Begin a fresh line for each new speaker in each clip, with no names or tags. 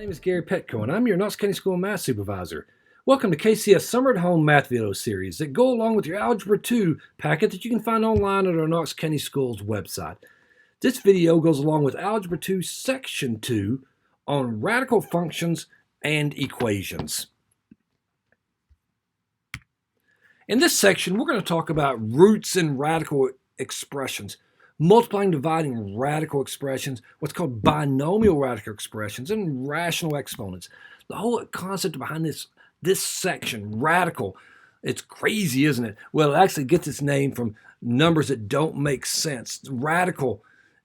name is Gary Petco, and I'm your Knox County School Math Supervisor. Welcome to KCS Summer at Home Math Video Series that go along with your Algebra II packet that you can find online at our Knox County Schools website. This video goes along with Algebra II Section 2 on radical functions and equations. In this section, we're going to talk about roots and radical expressions, multiplying, dividing radical expressions, what's called binomial radical expressions, and rational exponents. The whole concept behind this section, radical, it's crazy, isn't it? Well, it actually gets its name from numbers that don't make sense. Radical,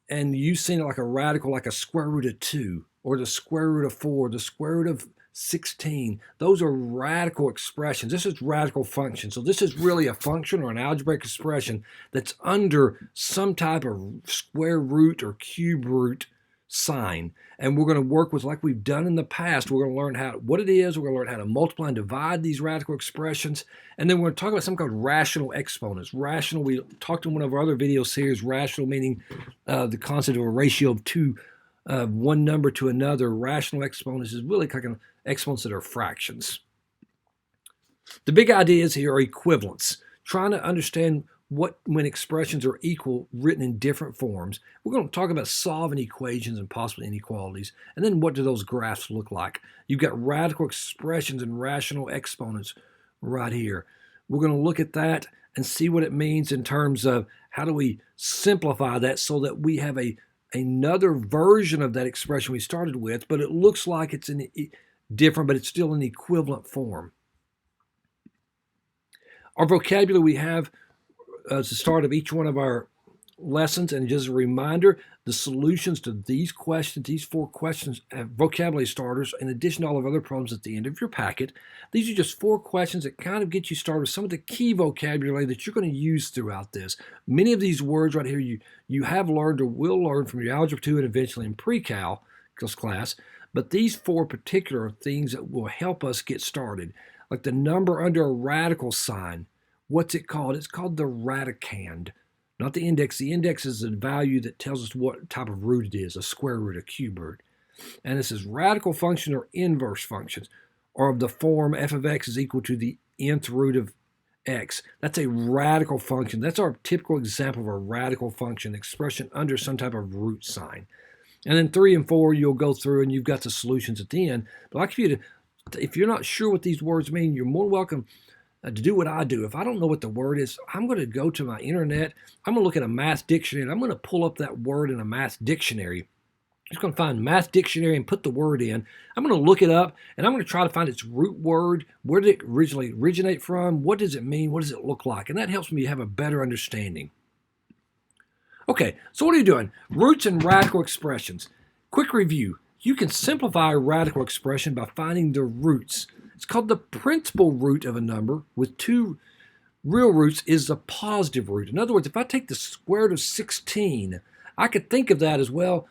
and you've seen it like a radical, like a square root of 2, or the square root of 4, the square root of 16. Those are radical expressions. This is radical function. So this is really a function or an algebraic expression that's under some type of square root or cube root sign. And we're going to work with, like we've done in the past, we're going to learn what it is. We're going to learn how to multiply and divide these radical expressions. And then we're going to talk about something called rational exponents. Rational, we talked in one of our other video series, rational meaning the concept of a ratio of one number to another. Rational exponents is really kind of exponents that are fractions. The big ideas here are equivalence, trying to understand when expressions are equal written in different forms. We're going to talk about solving equations and possibly inequalities, and then what do those graphs look like. You've got radical expressions and rational exponents right here. We're going to look at that and see what it means in terms of how do we simplify that so that we have another version of that expression we started with, but it looks like it's different, but it's still an equivalent form. Our vocabulary we have as the start of each one of our lessons, and just a reminder, the solutions to these questions, these 4 questions, have vocabulary starters in addition to all of other problems at the end of your packet. These are just 4 questions that kind of get you started with some of the key vocabulary that you're going to use throughout this. Many of these words right here you have learned or will learn from your Algebra II and eventually in pre-cal class, but these 4 particular things that will help us get started, like the number under a radical sign. What's it called? It's called the radicand, not the index. The index is a value that tells us what type of root it is, a square root, a cube root. And this is radical function or inverse functions, or of the form f of x is equal to the nth root of x. That's a radical function. That's our typical example of a radical function expression under some type of root sign. And then 3 and 4, you'll go through and you've got the solutions at the end. But I'd like for you to, if you're not sure what these words mean, you're more than welcome to do what I do. If I don't know what the word is, I'm going to go to my internet. I'm going to look at a math dictionary, and I'm going to pull up that word in a math dictionary. I'm just going to find math dictionary and put the word in. I'm going to look it up, and I'm going to try to find its root word. Where did it originally originate from? What does it mean? What does it look like? And that helps me have a better understanding. Okay, so what are you doing? Roots and radical expressions. Quick review. You can simplify a radical expression by finding the roots. It's called the principal root of a number with 2 real roots is the positive root. In other words, if I take the square root of 16, I could think of that as well.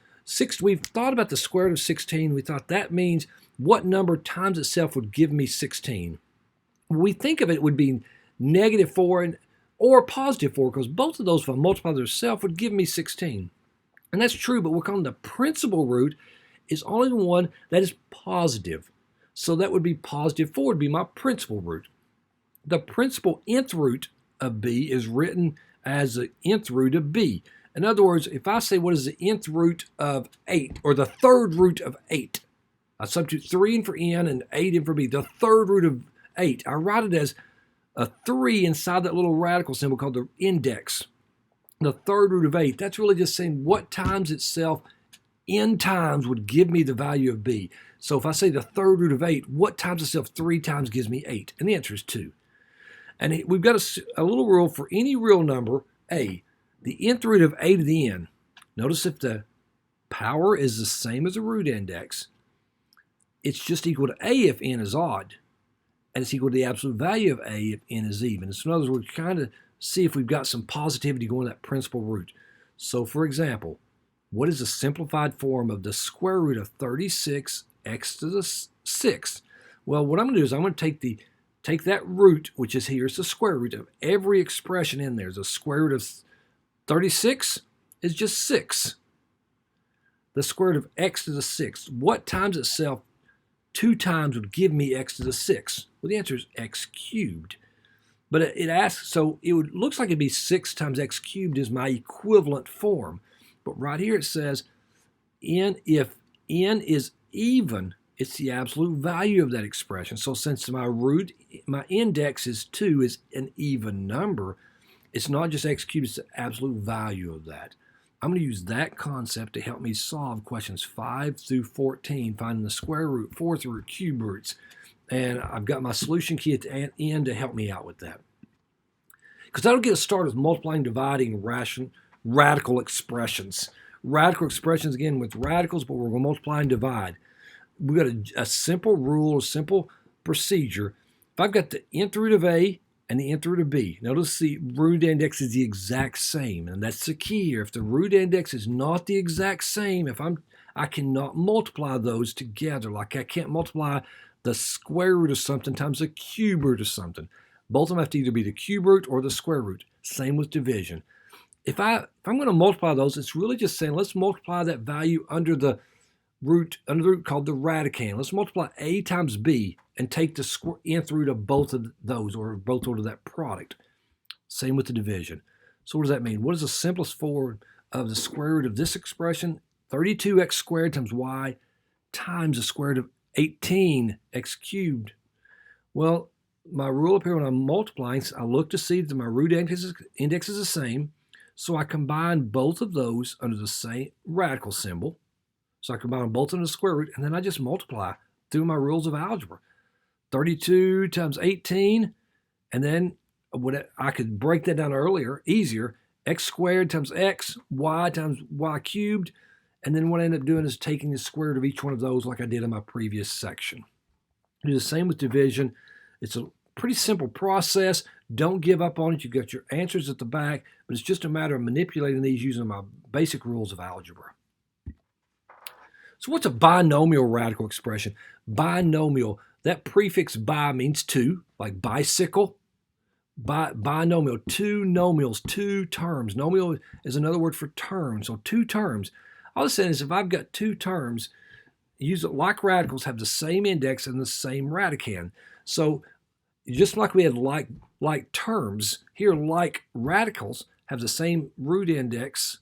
We've thought about the square root of 16. We thought that means what number times itself would give me 16. When we think of it would be -4 or positive 4, because both of those, if I multiply themselves, would give me 16. And that's true, but we're calling the principal root is only the one that is positive. So that would be positive 4 would be my principal root. The principal nth root of b is written as the nth root of b. In other words, if I say what is the nth root of 8, or the third root of 8, I substitute 3 in for n and 8 in for b. The third root of 8, I write it as a 3 inside that little radical symbol called the index. The third root of 8, that's really just saying what times itself n times would give me the value of b. So if I say the third root of 8, what times itself 3 times gives me 8? And the answer is 2. And we've got a little rule for any real number, a. The nth root of a to the n. Notice if the power is the same as the root index, it's just equal to a if n is odd. And it's equal to the absolute value of a if n is even. So in other words, we're kind of see if we've got some positivity going to that principal root. So for example, what is the simplified form of the square root of 36 x to the 6th? Well, what I'm going to do is I'm going to take that root, which is here, it's the square root of every expression in there. The square root of 36 is just 6. The square root of x to the 6th. What times itself 2 times would give me x to the 6? Well, the answer is x cubed. But it asks, so it looks like it'd be 6 times x cubed is my equivalent form. But right here it says, if n is even, it's the absolute value of that expression. So since my index is 2 is an even number, it's not just x cubed, it's the absolute value of that. I'm going to use that concept to help me solve questions 5 through 14, finding the square root, fourth root, cube roots. And I've got my solution key at the end to help me out with that. Because that'll get us started with multiplying, dividing, radical expressions. Radical expressions, again, with radicals, but we're going to multiply and divide. We've got a simple rule, a simple procedure. If I've got the nth root of a and the nth root of b, notice the root index is the exact same, and that's the key here. If the root index is not the exact same, I cannot multiply those together. Like I can't multiply the square root of something times the cube root of something. Both of them have to either be the cube root or the square root. Same with division. If I'm going to multiply those, it's really just saying let's multiply that value under the root called the radicand. Let's multiply a times b and take the nth root of both of those, or both of that product. Same with the division. So what does that mean? What is the simplest form of the square root of this expression? 32x squared times y times the square root of 18x cubed. Well, my rule up here when I'm multiplying, I look to see that my root index is the same. So I combine both of those under the same radical symbol. So I combine them both under the square root, and then I just multiply through my rules of algebra. 32 times 18, and then I could break that down easier, x squared times x, y times y cubed, and then what I end up doing is taking the square root of each one of those like I did in my previous section. Do the same with division. It's a pretty simple process. Don't give up on it. You've got your answers at the back, but it's just a matter of manipulating these using my basic rules of algebra. So what's a binomial radical expression? Binomial, that prefix bi means two, like bicycle. Binomial, two nomials, two terms. Nomial is another word for term, so two terms. All I'm saying is if I've got two terms, use it like radicals, have the same index and the same radicand. So just like we had like terms, here like radicals have the same root index,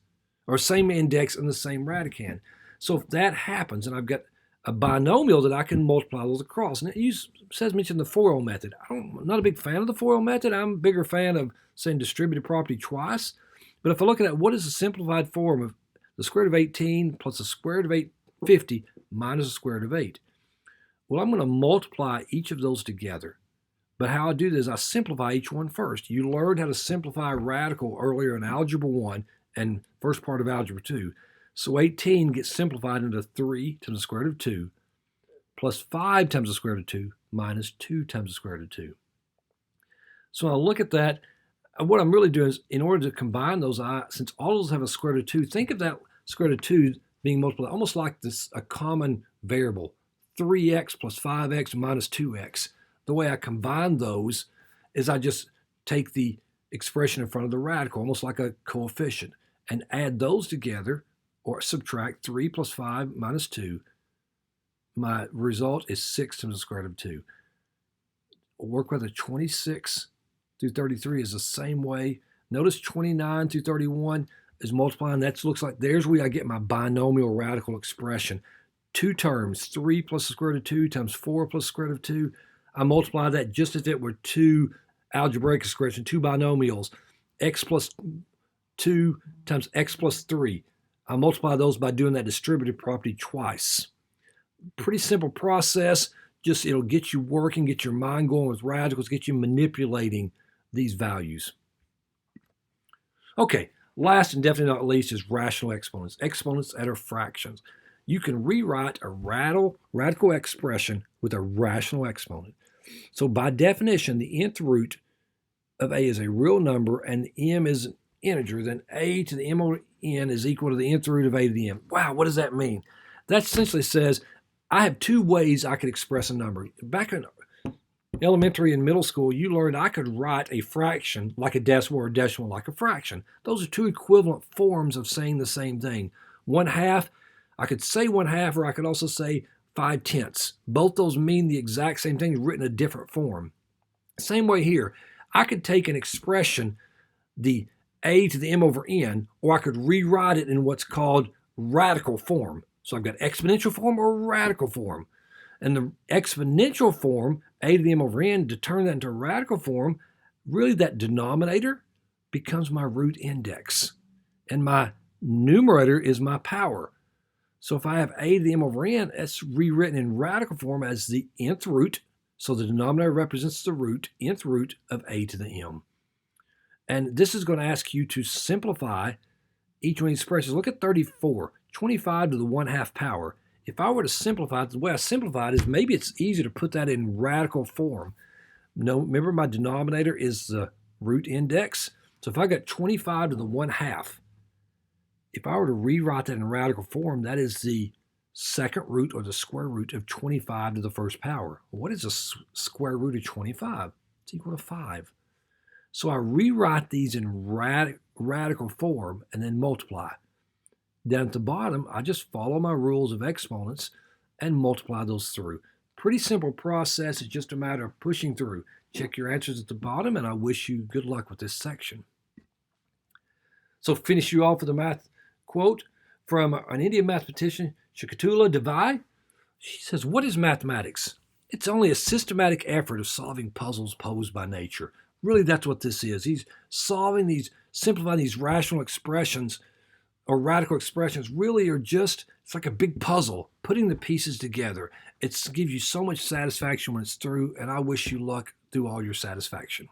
or same index and the same radicand. So if that happens, and I've got a binomial that I can multiply those across, and it says mention the FOIL method. I'm not a big fan of the FOIL method. I'm a bigger fan of saying distributive property twice. But if I look at what is the simplified form of the square root of 18 plus the square root of 850 minus the square root of 8? Well, I'm going to multiply each of those together. But how I do this, I simplify each one first. You learned how to simplify radical earlier in Algebra 1 and first part of Algebra 2. So 18 gets simplified into 3 times the square root of 2 plus 5 times the square root of 2 minus 2 times the square root of 2. So when I look at that, what I'm really doing is, in order to combine those, since all of those have a square root of 2, think of that square root of 2 being multiplied almost like a common variable, 3x plus 5x minus 2x. The way I combine those is I just take the expression in front of the radical, almost like a coefficient, and add those together, or subtract 3 plus 5 minus 2. My result is 6 times the square root of 2. I'll work with a 26 through 33 is the same way. Notice 29 through 31 is multiplying. That looks like there's where I get my binomial radical expression. Two terms, 3 plus the square root of 2 times 4 plus the square root of 2. I multiply that just as if it were two algebraic expressions, two binomials, x plus 2 times x plus 3. I multiply those by doing that distributive property twice. Pretty simple process. Just it'll get you working, get your mind going with radicals, get you manipulating these values. Okay, last and definitely not least is rational exponents. Exponents that are fractions. You can rewrite a radical expression with a rational exponent. So by definition, the nth root of a is a real number and m is an integer, then a to the m over n is equal to the nth root of a to the m. Wow, what does that mean? That essentially says I have two ways I could express a number. Back in elementary and middle school, you learned I could write a fraction like a decimal or a decimal like a fraction. Those are two equivalent forms of saying the same thing. 1/2, I could say 1/2, or I could also say 5/10. Both those mean the exact same thing, written in a different form. Same way here. I could take an expression, the a to the m over n, or I could rewrite it in what's called radical form. So I've got exponential form or radical form. And the exponential form, a to the m over n, to turn that into radical form, really that denominator becomes my root index. And my numerator is my power. So if I have a to the m over n, that's rewritten in radical form as the nth root. So the denominator represents the root, nth root of a to the m. And this is going to ask you to simplify each one of these expressions. Look at 34, 25 to the 1/2 power. If I were to simplify it, the way I simplify it is maybe it's easier to put that in radical form. No, remember my denominator is the root index. So if I got 25 to the 1/2, if I were to rewrite that in radical form, that is the second root or the square root of 25 to the first power. What is the square root of 25? It's equal to 5. So I rewrite these in radical form and then multiply. Down at the bottom, I just follow my rules of exponents and multiply those through. Pretty simple process. It's just a matter of pushing through. Check your answers at the bottom, and I wish you good luck with this section. So finish you off with a math quote from an Indian mathematician, Shkuntala Devi. She says, "What is mathematics? It's only a systematic effort of solving puzzles posed by nature." Really, that's what this is. He's simplifying these rational expressions or radical expressions really are just, it's like a big puzzle, putting the pieces together. It gives you so much satisfaction when it's through, and I wish you luck through all your satisfaction.